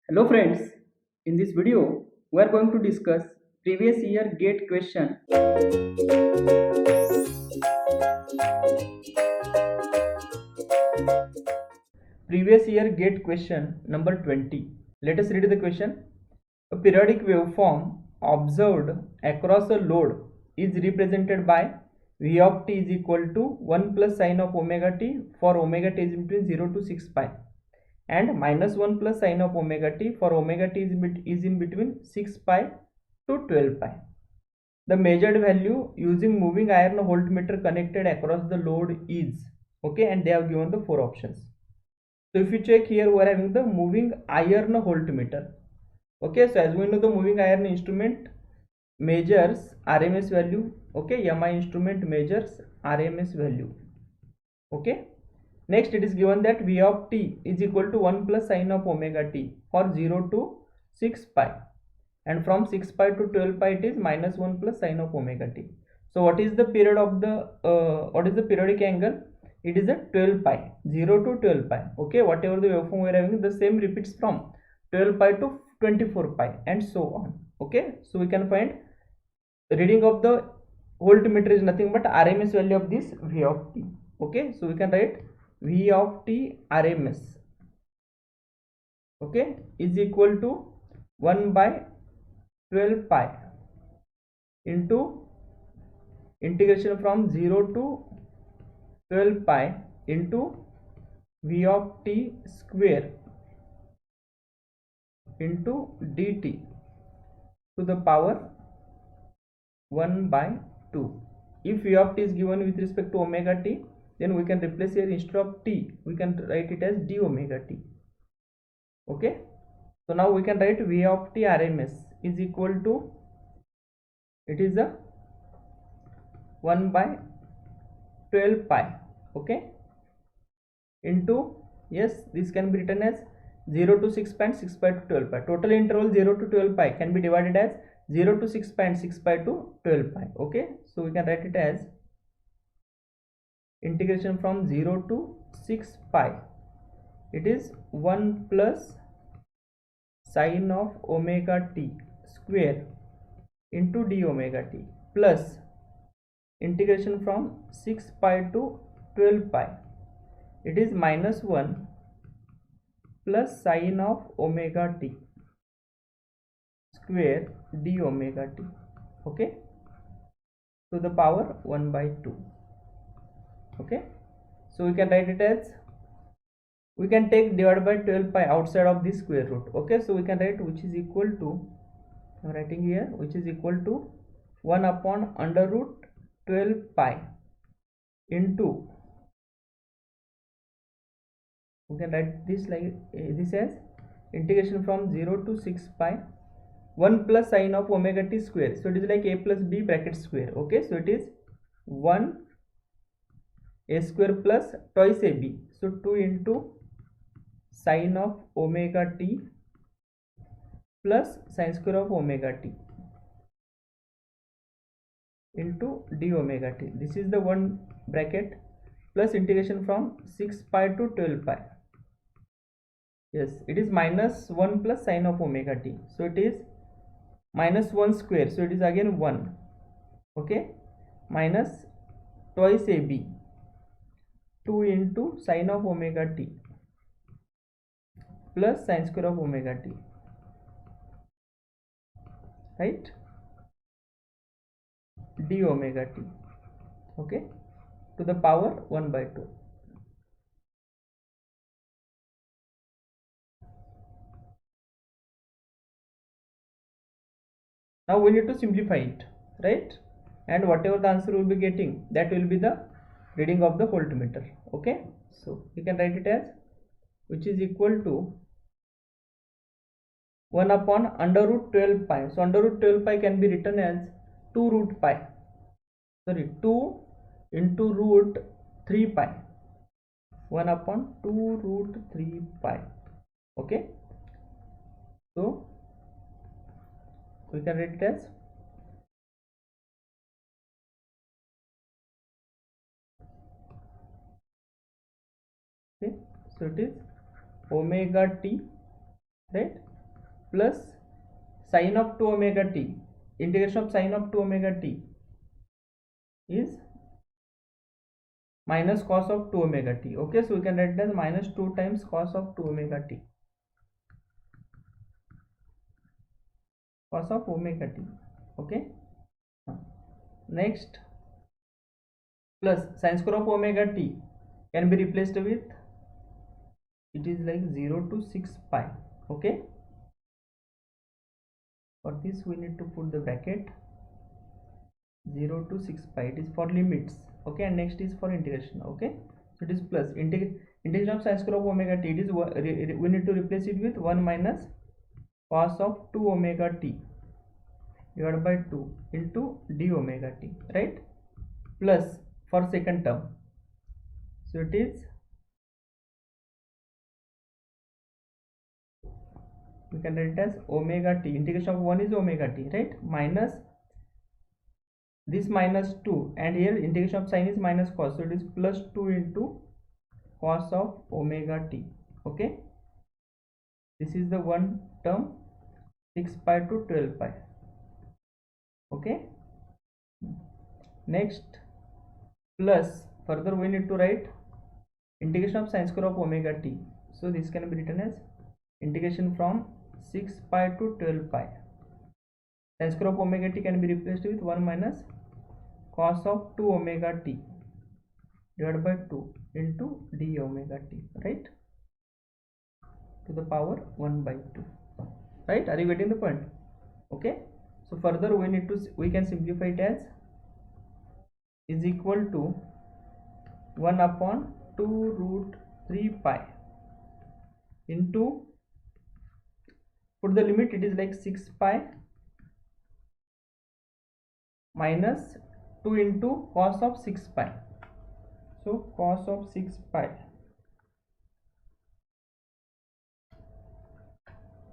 Hello friends, in this video we are going to discuss previous year GATE question. Previous year GATE question number 20. Let us read the question. A periodic waveform observed across a load is represented by V of t is equal to 1 plus sine of omega t for omega t is between 0 to 6 pi and minus 1 plus sine of omega t for omega t is in between 6 pi to 12 pi. The measured value using moving iron voltmeter connected across the load is, okay, and they have given the four options. So if you check here, we are having the moving iron voltmeter. Okay, so as we know, the moving iron instrument measures RMS value. Okay, MI instrument measures RMS value. Okay, next it is given that V of t is equal to 1 plus sine of omega t for 0 to 6 pi, and from 6 pi to 12 pi it is minus 1 plus sine of omega t. So what is the period of the what is the periodic angle? It is a 12 pi, 0 to 12 pi. Okay, whatever the waveform we are having, the same repeats from 12 pi to 24 pi and so on. Okay, so we can find reading of the voltmeter is nothing but RMS value of this V of t. Okay, so we can write V of t RMS, okay, is equal to 1 by 12 pi into integration from 0 to 12 pi into V of t square into dt to the power 1 by 2. If V of t is given with respect to omega t, then we can replace here, instead of t we can write it as d omega t. Okay, so now we can write V of t RMS is equal to, it is a 1 by 12 pi, okay, into, yes, this can be written as 0 to 6 pi and 6 pi to 12 pi. Total interval 0 to 12 pi can be divided as 0 to 6 pi and 6 pi to 12 pi. Okay, so we can write it as integration from 0 to 6 pi, it is 1 plus sine of omega t square into d omega t plus integration from 6 pi to 12 pi, it is minus 1 plus sine of omega t square d omega t, okay, to the power 1 by 2. Okay, so we can write it as, we can take divided by 12 pi outside of this square root. Okay, so we can write which is equal to, I am writing here, which is equal to 1 upon under root 12 pi into, we can write this like this as integration from 0 to 6 pi 1 plus sine of omega t square. So it is like a plus b bracket square. Okay, so it is 1 a square plus twice ab, so 2 into sine of omega t plus sine square of omega t into d omega t. This is the one bracket plus integration from 6 pi to 12 pi. Yes, it is minus 1 plus sine of omega t, so it is minus 1 square, so it is again 1, okay, minus twice ab, 2 into sine of omega t plus sine square of omega t, right, d omega t, okay, to the power 1 by 2. Now we need to simplify it, right, and whatever the answer will be getting, that will be the reading of the voltmeter. Okay, so we can write it as, which is equal to 1 upon under root 12 pi. So under root 12 pi can be written as 2 root pi, sorry, 2 into root 3 pi, 1 upon 2 root 3 pi. Okay, so we can write it as, okay, so it is omega t, right, plus sine of 2 omega t, integration of sine of 2 omega t is minus cos of 2 omega t. Okay, so we can write it as minus 2 times cos of 2 omega t, cos of omega t. Okay, next plus sin square of omega t can be replaced with, it is like 0 to 6 pi. Okay, for this we need to put the bracket 0 to 6 pi, it is for limits. Okay, and next is for integration. Okay, so it is plus integration of sin square of omega t, it is we need to replace it with 1 minus cos of 2 omega t divided by 2 into d omega t, right? Plus for second term, so it is, we can write it as omega t, integration of 1 is omega t, right? Minus this minus 2, and here integration of sine is minus cos, so it is plus 2 into cos of omega t. Okay, this is the one term, 6 pi to 12 pi. Okay, next plus further we need to write integration of sin square of omega t, so this can be written as integration from 6 pi to 12 pi. Sin square of omega t can be replaced with 1 minus cos of 2 omega t divided by 2 into d omega t, right, to the power 1 by 2, right? Are you getting the point? Okay, so further we need to, we can simplify it as is equal to 1 upon 2 root 3 pi into, put the limit, it is like 6 pi minus 2 into cos of 6 pi, so cos of 6 pi,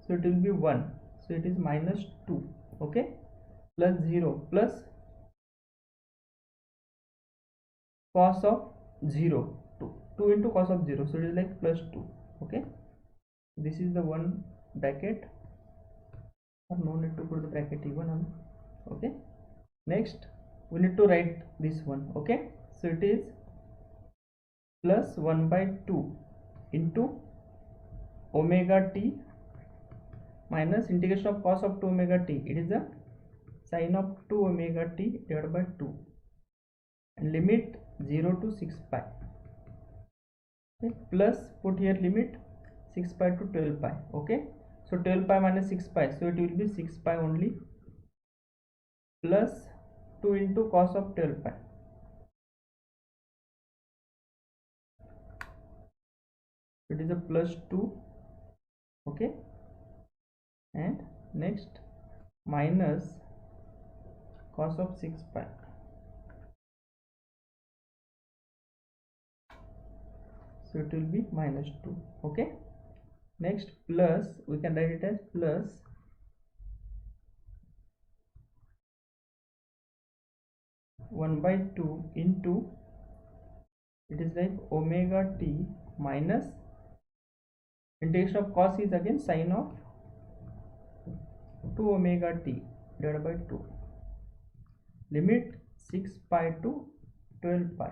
so it will be 1, so it is minus 2. Okay, plus 0 plus cos of 0, 2 into cos of 0, so it is like plus 2. Okay, this is the one bracket, or no need to put the bracket even on. Okay, next we need to write this one. Okay, so it is plus 1 by 2 into omega t minus integration of cos of 2 omega t, it is the sin of 2 omega t divided by 2, and limit 0 to 6 pi. Okay, plus put here limit 6 pi to 12 pi. Okay, so 12 pi minus 6 pi, so it will be 6 pi only, plus 2 into cos of 12 pi, it is a plus 2. Okay, and next minus cos of 6 pi, so it will be minus 2. Okay, next plus, we can write it as plus 1 by 2 into, it is like omega t minus integration of cos is again sin of 2 omega t divided by 2, limit 6 pi to 12 pi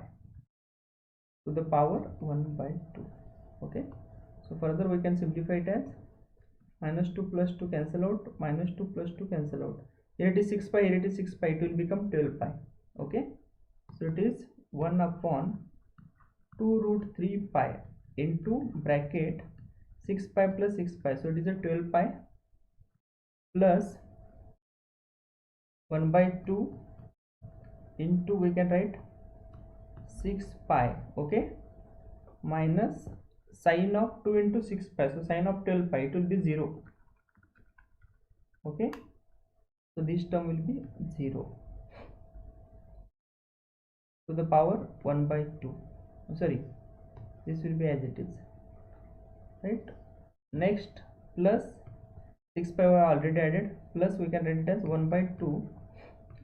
to the power 1 by 2. Okay, so further we can simplify it as minus 2 plus 2 cancel out, minus 2 plus 2 cancel out, here it is 6 pi, here it is 6 pi, it will become 12 pi. Okay, so it is 1 upon 2 root 3 pi into bracket 6 pi plus 6 pi, so it is a 12 pi plus 1 by 2 into, we can write 6 pi. Okay, minus sin of 2 into 6 pi, so sin of 12 pi, it will be 0. Okay, so this term will be 0 to the power 1 by 2. Sorry, this will be as it is, right? Next plus 6 pi we already added, plus we can write it as 1 by 2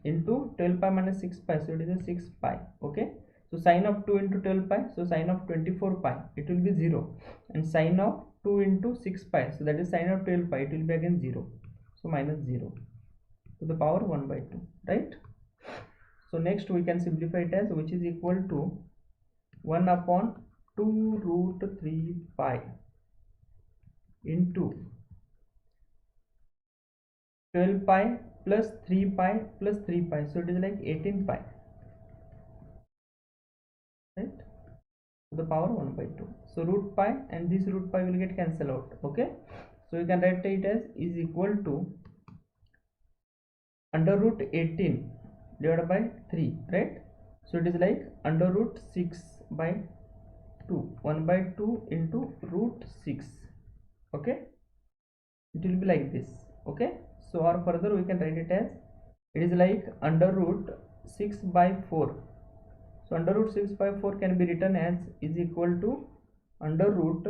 into 12 pi minus 6 pi, so it is a 6 pi. Okay, so sin of 2 into 12 pi, so sin of 24 pi, it will be 0, and sin of 2 into 6 pi, so that is sine of 12 pi, it will be again 0, so minus 0 to the power 1 by 2, right? So next we can simplify it as, which is equal to 1 upon 2 root 3 pi into 12 pi plus 3 pi plus 3 pi, so it is like 18 pi, right, to the power 1 by 2. So root pi and this root pi will get cancelled out. Okay, so you can write it as is equal to under root 18 divided by 3, right? So it is like under root 6 by 2, 1 by 2 into root 6. Okay, it will be like this. Okay, so or further we can write it as, it is like under root 6 by 4. So under root 6 by 4 can be written as is equal to under root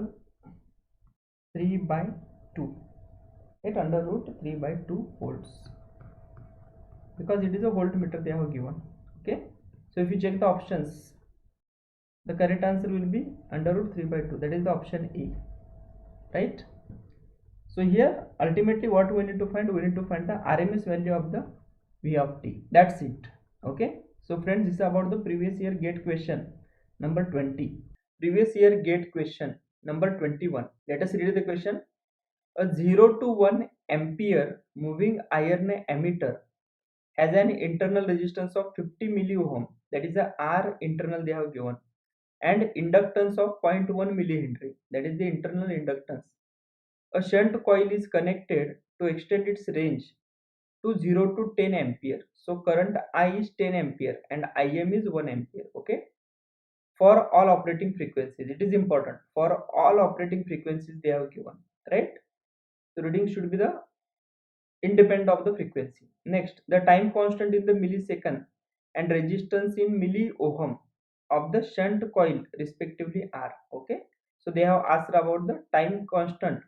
3 by 2, right? Under root 3 by 2 volts, because it is a voltmeter they have given. Okay, so if you check the options, the correct answer will be under root 3 by 2, that is the option A, right? So here ultimately what we need to find, we need to find the RMS value of the V of t, that's it. Okay, so friends, this is about the previous year gate question number 20. Previous year gate question number 21. Let us read the question. A 0 to 1 ampere moving iron emitter has an internal resistance of 50 milliohm, that is the R internal they have given, and inductance of 0.1 millihenry, that is the internal inductance. A shunt coil is connected to extend its range to 0 to 10 ampere. So current I is 10 ampere and Im is 1 ampere. Okay, for all operating frequencies, it is important, for all operating frequencies they have given, right? The reading should be the independent of the frequency. Next, the time constant in the millisecond and resistance in milliohm of the shunt coil respectively are. Okay, so they have asked about the time constant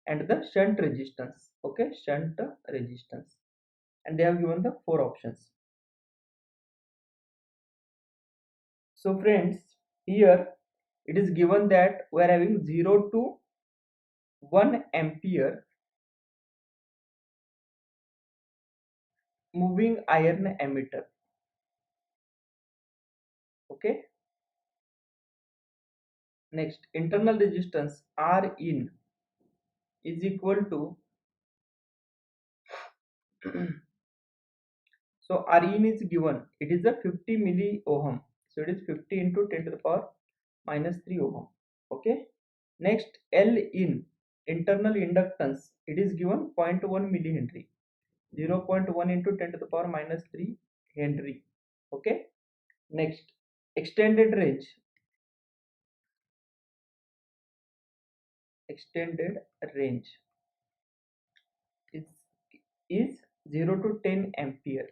and the shunt resistance. Okay, shunt resistance, and they have given the 4 options. So friends, here it is given that we are having 0 to 1 ampere moving iron emitter. Okay, next, internal resistance R in is equal to so R in is given, it is a 50 milliohm, so it is 50 into 10 to the power minus 3 ohm. Okay, next, L in internal inductance, it is given 0.1 millihenry, 0.1 into 10 to the power minus 3 henry. Okay, next, extended range, extended range is is 0 to 10 ampere,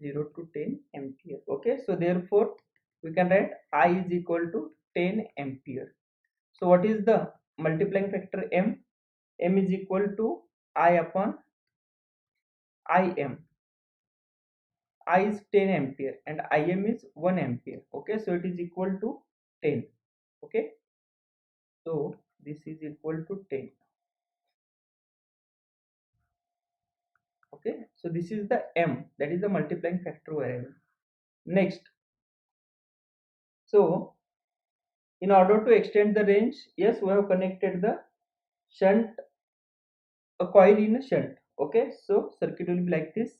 0 to 10 ampere. Okay, so therefore we can write I is equal to 10 ampere. So what is the multiplying factor M? M is equal to I upon Im. I is 10 ampere and Im is 1 ampere. Okay, so it is equal to 10. Okay, so this is equal to 10. Okay, so this is the M, that is the multiplying factor variable. Next, so in order to extend the range, yes, we have connected the shunt, a coil in a shunt. Okay, so circuit will be like this.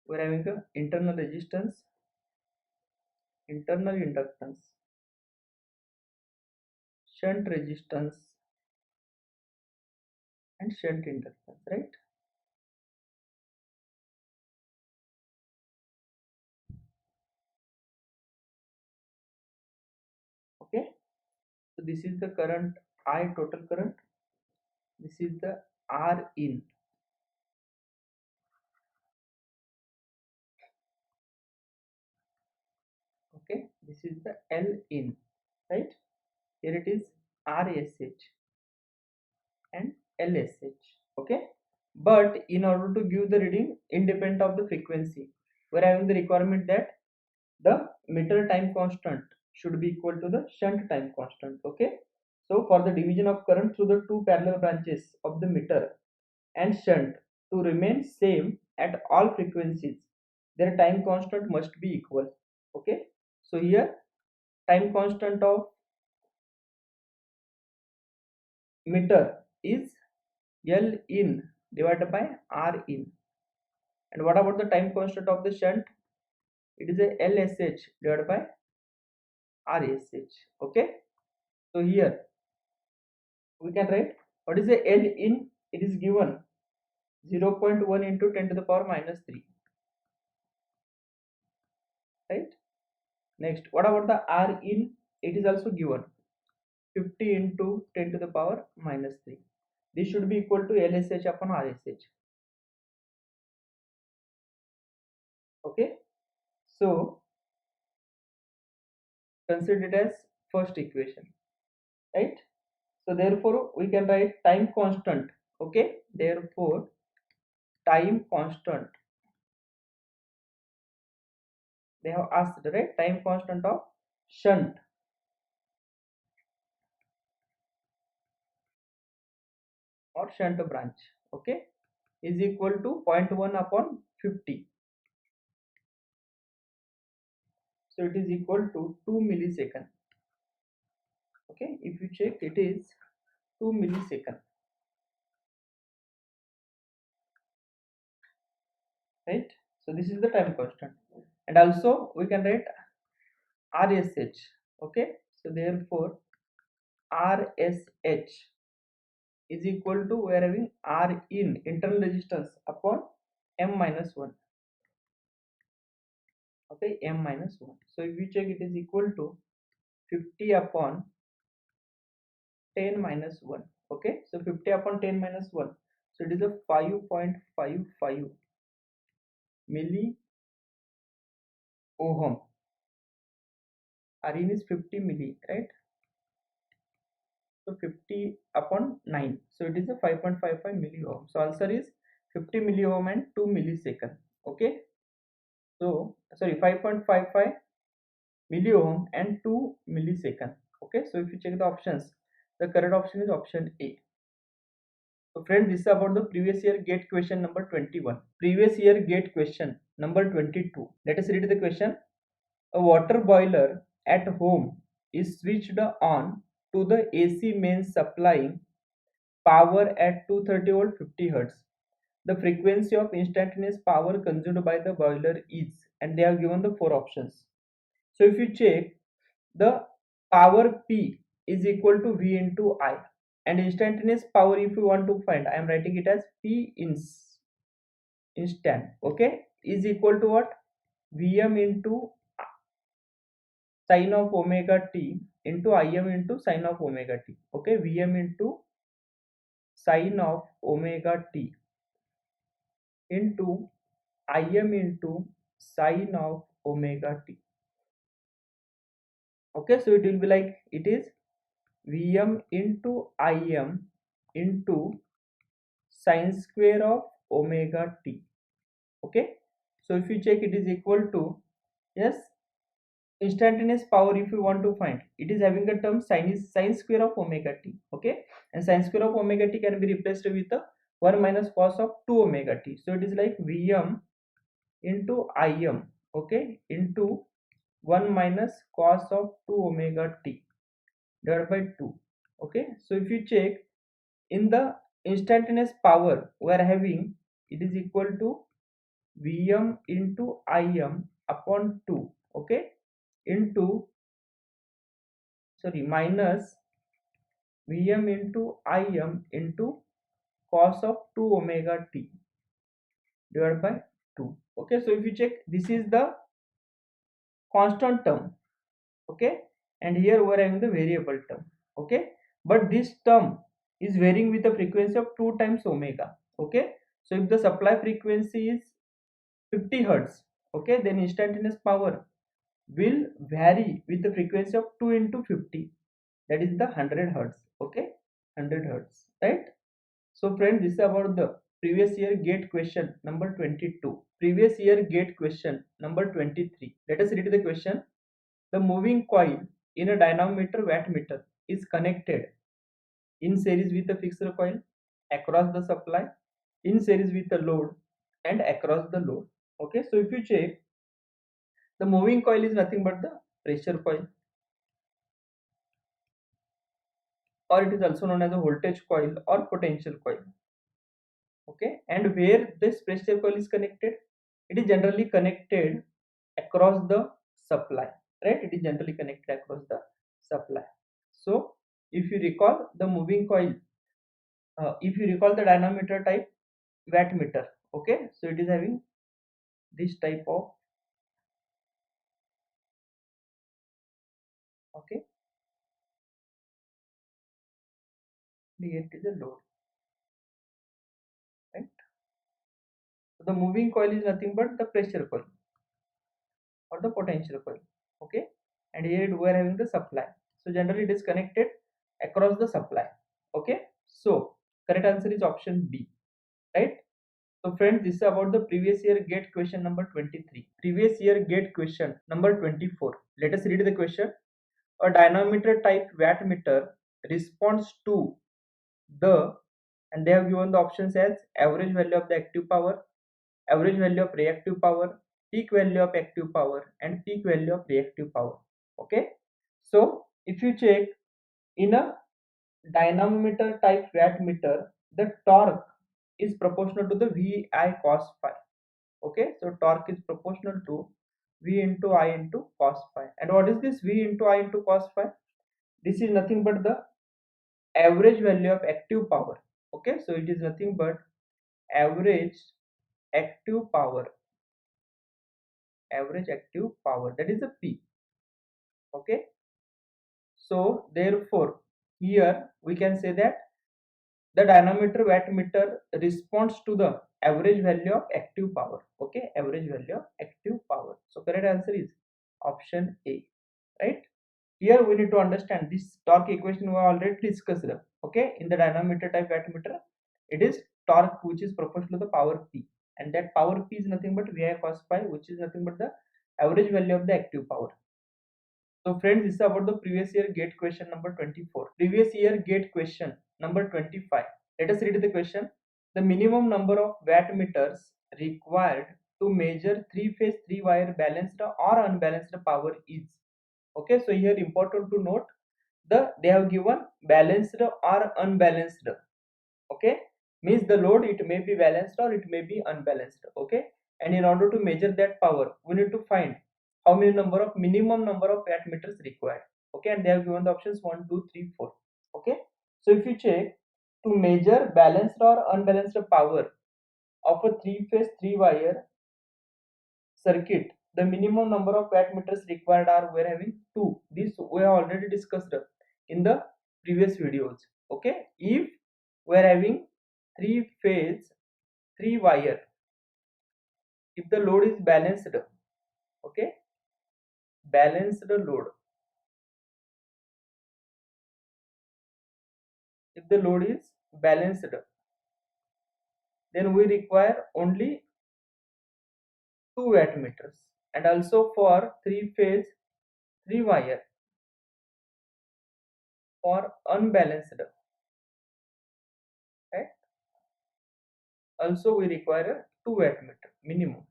We are having the internal resistance, internal inductance, shunt resistance, and shunt inductance, right? Okay, so this is the current I, total current. This is the R in. Okay, this is the L in, right? Here it is RSH and LSH. Okay, but in order to give the reading independent of the frequency, we are having the requirement that the meter time constant should be equal to the shunt time constant. Okay, so for the division of current through the two parallel branches of the meter and shunt to remain same at all frequencies, their time constant must be equal. Okay, so here time constant of meter is L in divided by R in. And what about the time constant of the shunt? It is a LSH divided by RSH. Okay, so here we can write what is the L in. It is given 0.1 into 10 to the power minus 3, right? Next, what about the R in? It is also given 50 into 10 to the power minus 3. This should be equal to LSH upon RSH. Okay, so consider it as first equation, right? So therefore we can write time constant. Okay, therefore time constant, they have asked, right? Time constant of shunt or shunt branch, okay, is equal to 0.1 upon 50. So it is equal to 2 millisecond. Okay, if you check, it is 2 millisecond, right? So this is the time constant. And also we can write RSH. Okay, so therefore RSH is equal to, we are having R in internal resistance upon M minus 1. Okay, M minus 1. So if you check, it is equal to 50 upon 10 minus 1. Okay, so 50 upon 10 minus 1. So it is a 5.55 milli ohm. R in is 50 milli, right? So 50 upon 9. So it is a 5.55 milli ohm. So answer is 50 milli ohm and 2 millisecond. Okay. So sorry, 5.55 milli ohm and 2 millisecond. Okay. So if you check the options, the correct option is option A. So friends, this is about the previous year gate question number 21. Previous year gate question number 22. Let us read the question. A water boiler at home is switched on to the AC mains supplying power at 230 volt 50 Hz. The frequency of instantaneous power consumed by the boiler is, and they have given the four options. So if you check, the power P is equal to V into I, and instantaneous power, if you want to find, I am writing it as P instant, okay, is equal to what? Vm into sine of omega t into Im into sine of omega t. Okay, Vm into sine of omega t into Im into sine of omega t. Okay, so it will be like, it is Vm into Im into sine square of omega t. Okay, so if you check, it is equal to, yes, instantaneous power, if you want to find, it is having the term sine square of omega t. Okay, and sine square of omega t can be replaced with the 1 minus cos of 2 omega t. So it is like Vm into Im, okay, into 1 minus cos of 2 omega t divided by 2. Okay, so if you check, in the instantaneous power we are having, it is equal to Vm into Im upon 2, okay, into, sorry, minus Vm into Im into cos of 2 omega t divided by 2. Okay, so if you check, this is the constant term, okay, and here we are having the variable term. Okay, but this term is varying with the frequency of 2 times omega. Okay, so if the supply frequency is 50 hertz, okay, then instantaneous power will vary with the frequency of 2 into 50, that is the 100 hertz. Okay, 100 hertz, right? So friends, this is about the previous year gate question number 22. Previous year gate question number 23. Let us read the question. the moving coil in a dynamometer wattmeter is connected in series with a fixed coil across the supply, in series with a load, and across the load. Okay, so if you check, the moving coil is nothing but the pressure coil, or it is also known as a voltage coil or potential coil. Okay, and where this pressure coil is connected, it is generally connected across the supply, right? It is generally connected across the supply. So if you recall the moving coil, if you recall the dynamometer type wattmeter, okay, so it is having this type of, okay, here it is a load, right? So the moving coil is nothing but the pressure coil or the potential coil, okay, and here we are having the supply. So generally it is connected across the supply. Okay, so correct answer is option B, right? So friends, this is about the previous year gate question number 23. Previous year gate question number 24. Let us read the question. A dynamometer type wattmeter responds to the, and they have given the options as average value of the active power, average value of reactive power, peak value of active power, and peak value of reactive power. Okay, so if you check, in a dynamometer type wattmeter, the torque is proportional to the VI cos phi. Okay, so torque is proportional to V into I into cos phi. And what is this V into I into cos phi? This is nothing but the average value of active power. Okay, so it is nothing but average active power, average active power, that is the P. Okay, so therefore here we can say that the dynamometer wattmeter responds to the average value of active power. Okay, average value of active power. So correct answer is option A, right? Here we need to understand this torque equation we already discussed. Okay, in the dynamometer type wattmeter, it is torque which is proportional to the power P, and that power P is nothing but VI cos phi, which is nothing but the average value of the active power. So friends, this is about the previous year gate question number 24. Previous year gate question number 25. Let us read the question. The minimum number of wattmeters required to measure three-phase, three-wire balanced or unbalanced power is. Okay, so here important to note, they have given balanced or unbalanced. Okay, means the load, it may be balanced or it may be unbalanced. Okay, and in order to measure that power, we need to find how many minimum number of wattmeters required. Okay, and they have given the options 1, 2, 3, 4. Okay, so if you check, to measure balanced or unbalanced power of a three-phase, three-wire circuit, the minimum number of wattmeters required are, we're having 2. This we have already discussed in the previous videos. Okay, if we're having three-phase, three-wire, if the load is balanced, okay, balanced load, if the load is balanced, then we require only 2 wattmeters. And also for three-phase, three-wire, for unbalanced, right, also we require 2 wattmeter minimum.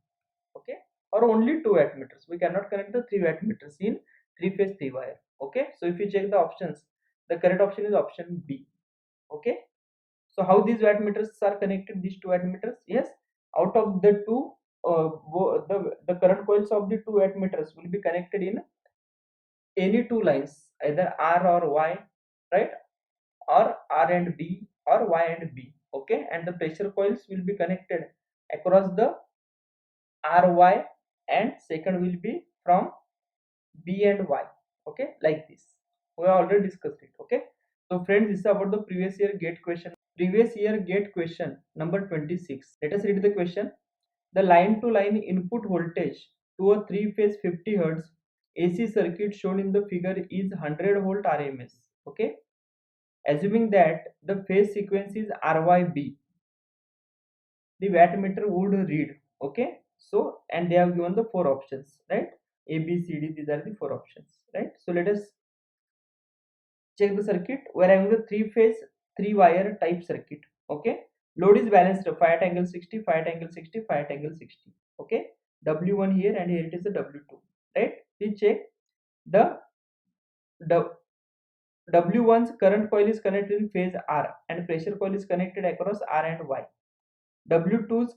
Okay, or only 2 wattmeters, we cannot connect the 3 wattmeters in three-phase, three-wire. Okay, so if you check the options, the correct option is option B. Okay, so how these wattmeters are connected, these 2 wattmeters? Yes, out of the two, the current coils of the 2 wattmeters will be connected in any two lines, either R or Y, right, or R and B, or Y and B. Okay, and the pressure coils will be connected across the RY, and second will be from B and Y. Okay, like this we have already discussed it. Okay, so friends, this is about the previous year gate question. Previous year gate question number 26. Let us read the question. The line to line input voltage to a three-phase 50 Hz AC circuit shown in the figure is 100 volt RMS. Okay, assuming that the phase sequence is RYB, the wattmeter would read. Okay, so and they have given the 4 options, right? A, B, C, D. These are the four options, right? So let us check the circuit. We are having the three-phase, three-wire type circuit. Okay. Load is balanced. Phi at angle 60, phi at angle 60, phi at angle 60. Okay. W1 here and here it is the W2. Right. Please check the W1's current coil is connected in phase R and pressure coil is connected across R and Y. W2's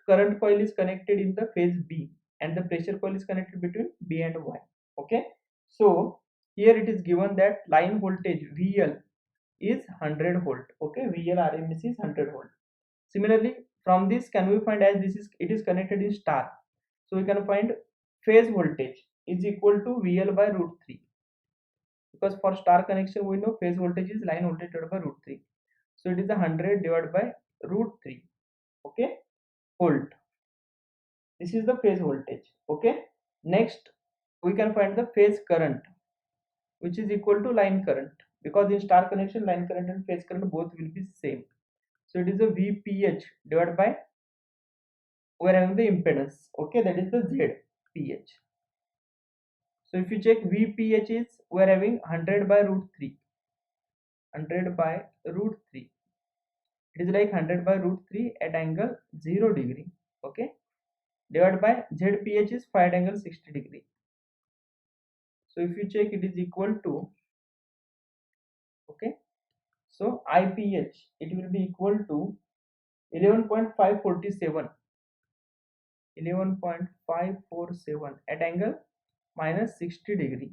current coil is connected in the phase B and the pressure coil is connected between B and Y. Okay. So here it is given that line voltage VL is 100 volt. Okay. VL RMS is 100 volt. Similarly, from this can we find, as it is connected in star. So we can find phase voltage is equal to VL by root 3. Because for star connection we know phase voltage is line voltage divided by root 3. So it is 100 divided by root 3. Okay. Volt. This is the phase voltage. Okay. Next we can find the phase current, which is equal to line current, because in star connection line current and phase current both will be same. So it is a VPH divided by, we are having the impedance. Okay, that is the ZPH. So if you check VPH is, we are having 100 by root 3. 100 by root 3. It is like 100 by root 3 at angle 0 degree. Okay. Divided by ZPH is 5 at angle 60 degree. So if you check, it is equal to, okay, so IPH, it will be equal to 11.547 at angle minus 60 degree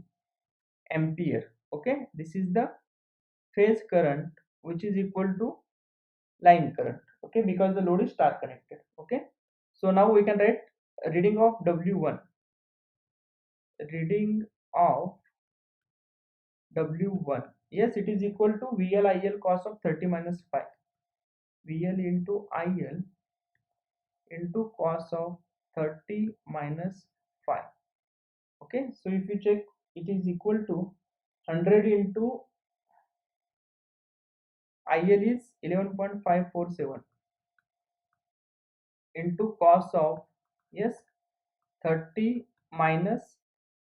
ampere. Okay, this is the phase current, which is equal to line current. Okay, because the load is star connected. Okay, so now we can write reading of W1. Reading of W1, yes, it is equal to VL IL cos of 30 minus 5. VL into IL into cos of 30 minus 5. Okay, so if you check, it is equal to 100 into IL is 11.547 into cos of, yes, 30 minus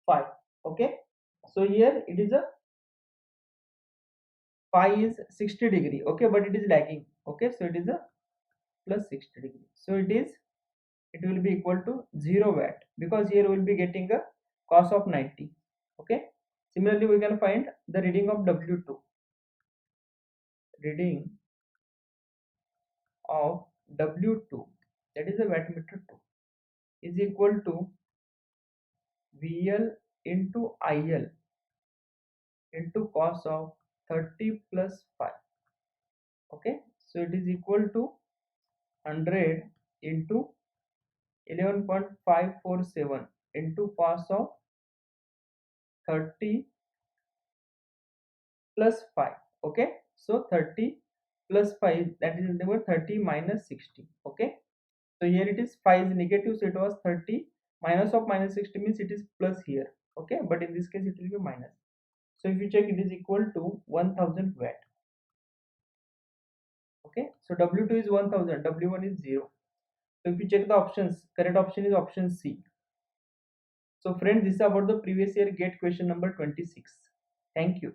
5. Okay, so here it is a phi is 60 degree. Okay, but it is lagging. Okay, so it is a plus 60 degree. So it will be equal to 0 watt, because here we will be getting a cos of 90. Okay, similarly we can find the reading of W2. Reading of W2, that is a wattmeter 2, is equal to VL into IL into cos of 30 plus 5. Okay, so it is equal to 100 into 11.547 into cos of 30 plus 5. Okay, so 30 plus 5, that is equal to 30 minus 60. Okay, so here it is 5 is negative, so it was 30 minus of minus 60 means it is plus here. Okay, but in this case it will be minus. So if you check, it is equal to 1000 watt. Okay, so W2 is 1000, W1 is 0. So if you check the options, correct option is option C. So friends, this is about the previous year GATE question number 26. Thank you.